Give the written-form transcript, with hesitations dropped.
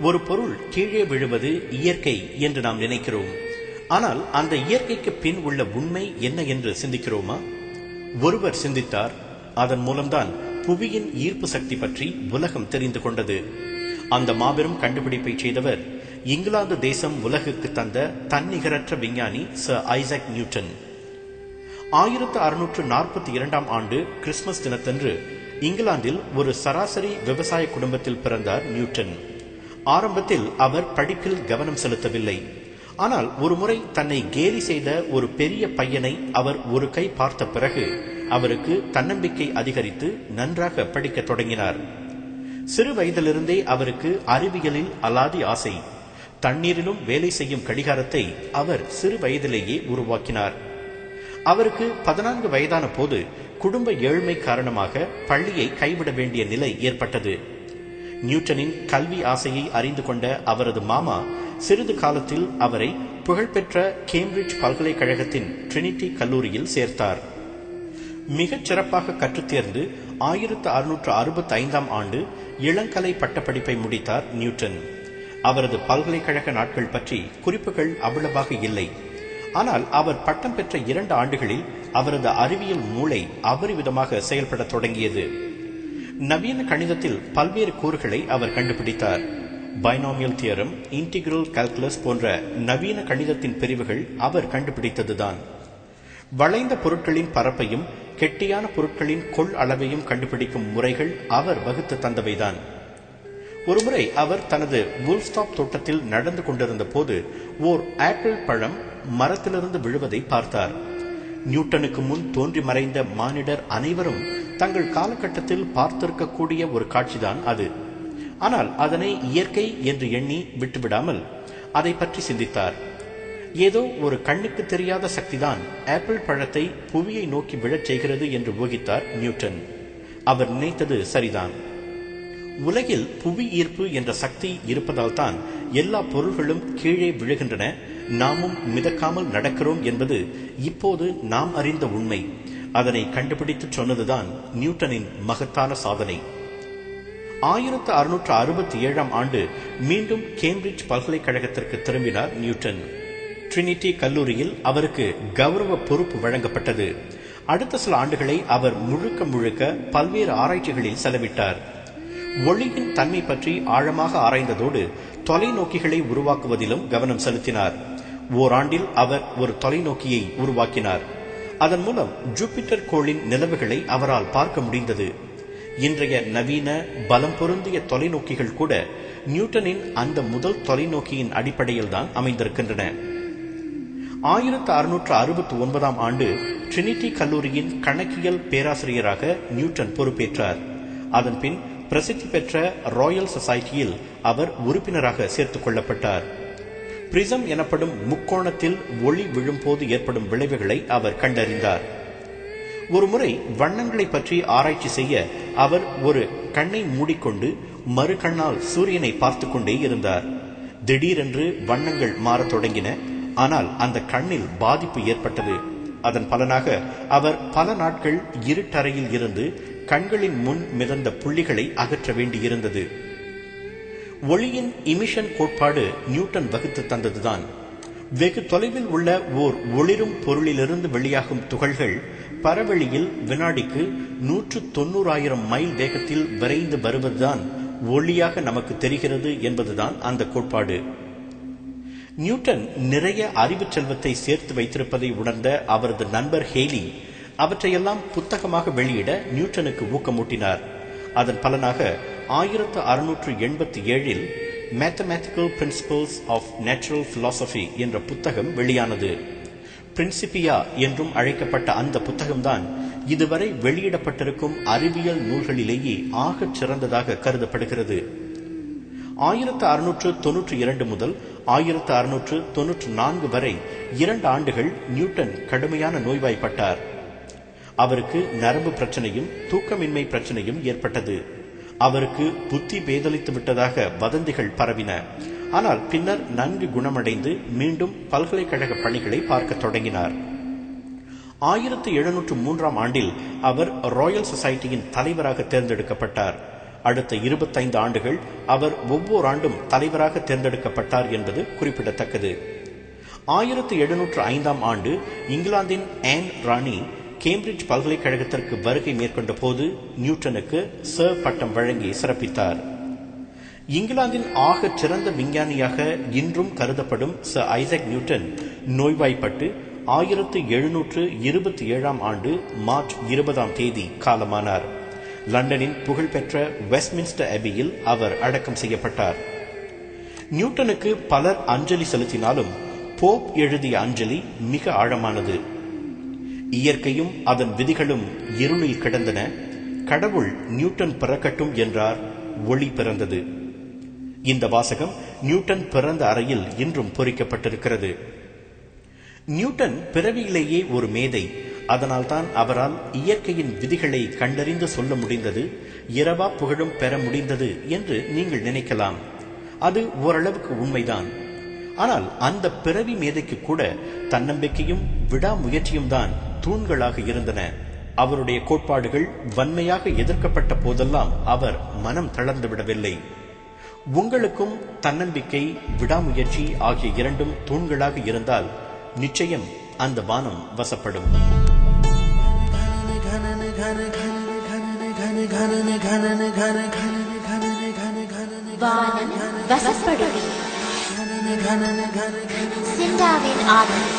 ஒரு பொருள் கீழே விழுவது இயற்கை என்று நாம் நினைக்கிறோம். ஆனால் அந்த இயற்கைக்கு பின் உள்ள உண்மை என்ன என்று சிந்திக்கிறோமா? ஒருவர் சிந்தித்தார். அதன் மூலம்தான் புவியின் ஈர்ப்பு சக்தி பற்றி உலகம் தெரிந்து கொண்டது. அந்த மாபெரும் கண்டுபிடிப்பை செய்தவர் இங்கிலாந்து தேசம் உலகுக்கு தந்த தன்னிகரற்ற விஞ்ஞானி சர் ஐசக் நியூட்டன். 1642 ஆண்டு கிறிஸ்துமஸ் தினத்தன்று இங்கிலாந்தில் ஒரு சராசரி விவசாய குடும்பத்தில் பிறந்தார் நியூட்டன். ஆரம்பத்தில் அவர் படிப்பில் கவனம் செலுத்தவில்லை. ஆனால் ஒருமுறை தன்னை கேலி செய்த ஒரு பெரிய பையனை அவர் ஒரு கை பார்த்த பிறகு அவருக்கு தன்னம்பிக்கை அதிகரித்து நன்றாக படிக்க தொடங்கினார். சிறு வயதிலிருந்தே அவருக்கு அறிவியலில் அலாதி ஆசை. தண்ணீரிலும் வேலை செய்யும் கடிகாரத்தை அவர் சிறு வயதிலேயே உருவாக்கினார். அவருக்கு 14 வயதான போது குடும்ப ஏழ்மை காரணமாக பள்ளியை கைவிட வேண்டிய நிலை ஏற்பட்டது. நியூட்டனின் கல்வி ஆசையை அறிந்து கொண்ட அவரது மாமா சிறிது காலத்தில் அவரை புகழ்பெற்ற கேம்பிரிட்ஜ் பல்கலைக்கழகத்தின் ட்ரினிட்டி கல்லூரியில் சேர்த்தார். மிகச் சிறப்பாக கற்றுத் தேர்ந்து 1665 ஆண்டு இளங்கலை பட்டப்படிப்பை முடித்தார் நியூட்டன். அவரது பல்கலைக்கழக நாட்கள் பற்றி குறிப்புகள் அவ்வளவாக இல்லை. ஆனால் அவர் பட்டம் பெற்ற 2 ஆண்டுகளில் அவரது அறிவியல் மூளை அபரிவிதமாக செயல்பட தொடங்கியது. நவீன கணிதத்தில் பல்வேறு கூறுகளை அவர் கண்டுபிடித்தார். பைனாமியல் தியரம், இன்டிகிரல் கால்குலஸ் போன்ற நவீன கணிதத்தின் பிரிவுகள் அவர் கண்டுபிடித்ததுதான். வளைந்த பொருட்களின் பரப்பையும் கெட்டியான பொருட்களின் கொள் அளவையும் கண்டுபிடிக்கும் முறைகள் அவர் வகுத்து தந்தவைதான். ஒருமுறை அவர் தனது வூல்ஸ்டாப் தோட்டத்தில் நடந்து கொண்டிருந்த போது ஓர் ஆப்பிள் பழம் மரத்திலிருந்து விழுவதை பார்த்தார். நியூட்டனுக்கு முன் தோன்றி மறைந்த மானிடர் அனைவரும் தங்கள் காலகட்டத்தில் பார்த்திருக்கக்கூடிய ஒரு காட்சிதான் அது. ஆனால் அதனை இயற்கை என்று எண்ணி விட்டுவிடாமல் அதை பற்றி சிந்தித்தார். ஏதோ ஒரு கண்ணுக்கு தெரியாத சக்திதான் ஆப்பிள் பழத்தை புவியை நோக்கி விழச் செய்கிறது என்று ஊகித்தார் நியூட்டன். அவர் நினைத்தது சரிதான். உலகில் புவி ஈர்ப்பு என்ற சக்தி இருப்பதால் தான் எல்லா பொருள்களும் கீழே விழுகின்றன, நாமும் மிதக்காமல் நடக்கிறோம் என்பது இப்போது நாம் அறிந்த உண்மை. அதனை கண்டுபிடித்து சொன்னதுதான் நியூட்டனின் மகத்தான சாதனை. 1667 ஆண்டு மீண்டும் கேம்பிரிட்ஜ் பல்கலைக்கழகத்திற்கு திரும்பினார் நியூட்டன். ட்ரினிட்டி கல்லூரியில் அவருக்கு கௌரவ பொறுப்பு வழங்கப்பட்டது. அடுத்த சில ஆண்டுகளை அவர் முழுக்க பல்வேறு ஆராய்ச்சிகளில் செலவிட்டார். ஒளியின் தன்மை பற்றி ஆழமாக ஆராய்ந்ததோடு தொலைநோக்கிகளை உருவாக்குவதிலும் கவனம் செலுத்தினார். ஓராண்டில் அவர் ஒரு தொலைநோக்கியை உருவாக்கினார். அதன் மூலம் ஜூபிட்டர் கோளின் நிலவுகளை அவரால் பார்க்க முடிந்தது. இன்றைய நவீன பலம் பொருந்திய தொலைநோக்கிகள் கூட நியூட்டனின் அந்த முதல் தொலைநோக்கியின் அடிப்படையில் தான் அமைந்திருக்கின்றன. 1669 ஆண்டு ட்ரினிட்டி கல்லூரியின் கணக்கியல் பேராசிரியராக நியூட்டன் பொறுப்பேற்றார். அதன்பின் பிரசித்தி பெற்ற ராயல் சொசைட்டியில் அவர் உறுப்பினராக சேர்த்துக் கொள்ளப்பட்டார். பிரிசம் எனப்படும் முக்கோணத்தில் ஒளி விழும்போது ஏற்படும் விளைவுகளை அவர் கண்டறிந்தார். ஒருமுறை வண்ணங்களை பற்றி ஆராய்ச்சி செய்ய அவர் ஒரு கண்ணை மூடிக்கொண்டு மறு கண்ணால் சூரியனை பார்த்து கொண்டே இருந்தார். திடீரென்று வண்ணங்கள் மாறத் தொடங்கின. ஆனால் அந்த கண்ணில் பாதிப்பு ஏற்பட்டது. அதன் பலனாக அவர் பல நாட்கள் இருட்டறையில் இருந்து கண்களின் முன் மிதந்த புள்ளிகளை அகற்ற வேண்டியிருந்தது. ஒளியின் இமிஷன் கோட்பாடு நியூட்டன் வகுத்து தந்ததுதான். வெகு தொலைவில் உள்ள ஓர் ஒளிரும் பொருளிலிருந்து வெளியாகும் துகள்கள் பரவெளியில் வினாடிக்கு 190,000 மைல் வேகத்தில் விரைந்து வருவதுதான் ஒளியாக நமக்கு தெரிகிறது என்பதுதான் அந்த கோட்பாடு. நியூட்டன் நிறைய அறிவு செல்வத்தை சேர்த்து வைத்திருப்பதை உணர்ந்த அவரது நண்பர் ஹேலி அவற்றையெல்லாம் புத்தகமாக வெளியிட நியூட்டனுக்கு ஊக்கமூட்டினார். அதன் பலனாக 1687 mathematical principles of natural philosophy என்ற புத்தகம் வெளியானது. பிரின்சிபியா என்றும் அழைக்கப்பட்ட அந்த புத்தகம்தான் இதுவரை வெளியிடப்பட்டிருக்கும் அறிவியல் நூல்களிலேயே ஆகச் சிறந்ததாக கருதப்படுகிறது. 1692 முதல் 1694 வரை 2 ஆண்டுகள் நியூட்டன் கடுமையான நோய்வாய்ப்பட்டார். அவருக்கு நரம்பு பிரச்சனையும் தூக்கமின்மை பிரச்சனையும் ஏற்பட்டது. அவருக்கு புத்தி பேதலித்து விட்டதாக வதந்திகள் பரவின. ஆனால் பின்னர் நன்கு குணமடைந்து மீண்டும் பல்கலைக்கழக பணிகளை பார்க்க தொடங்கினார். 1703 ஆண்டில் அவர் ராயல் சொசைட்டியின் தலைவராக தேர்ந்தெடுக்கப்பட்டார். அடுத்த 25 ஆண்டுகள் அவர் ஒவ்வொரு ஆண்டும் தலைவராக தேர்ந்தெடுக்கப்பட்டார் என்பது குறிப்பிடத்தக்கது. 1705ஆம் ஆண்டு இங்கிலாந்தின் ஆன் ராணி கேம்பிரிட்ஜ் பல்கலைக்கழகத்திற்கு வருகை மேற்கொண்ட போது நியூட்டனுக்கு சர் பட்டம் வழங்கி சிறப்பித்தார். இங்கிலாந்தின் ஆகச் சிறந்த விஞ்ஞானியாக இன்றும் கருதப்படும் சர் ஐசக் நியூட்டன் நோய்வாய்ப்பட்டு 1727ஆம் ஆண்டு மார்ச் 20ஆம் தேதி காலமானார். லண்டனின் புகழ்பெற்ற வெஸ்ட்மின்ஸ்டர் அபியில் அவர் அடக்கம் செய்யப்பட்டார். நியூட்டனுக்கு பலர் அஞ்சலி செலுத்தினாலும் போப் எழுதிய அஞ்சலி மிக ஆழமானது. இயற்கையும் அதன் விதிகளும் இருளில் கிடந்தன. கடவுள் நியூட்டன் பிறக்கட்டும் என்றார், ஒளி பிறந்தது. இந்த வாசகம் நியூட்டன் பிறந்த அறையில் இன்றும் பொறிக்கப்பட்டிருக்கிறது. நியூட்டன் பிறவியிலேயே ஒரு மேதை. அதனால்தான் அவரால் இயற்கையின் விதிகளை கண்டறிந்து சொல்ல முடிந்தது, இரவா புகழும் பெற முடிந்தது என்று நீங்கள் நினைக்கலாம். அது ஓரளவுக்கு உண்மைதான். ஆனால் அந்த பிறவி மேதைக்கு கூட தன்னம்பிக்கையும் விடாமுயற்சியும் தான் தூண்களாக இருந்தன. அவருடைய கோட்பாடுகள் வன்மையாக எதிர்க்கப்பட்ட போதெல்லாம் அவர் மனம் தளர்ந்து விடவில்லை. உங்களுக்கும் தன்னம்பிக்கை, விடாமுயற்சி ஆகிய இரண்டும் தூண்களாக இருந்தால் நிச்சயம் அந்த வானம் வசப்படும். வானம் வசப்படும். சிந்தாவின் ஆதரவு.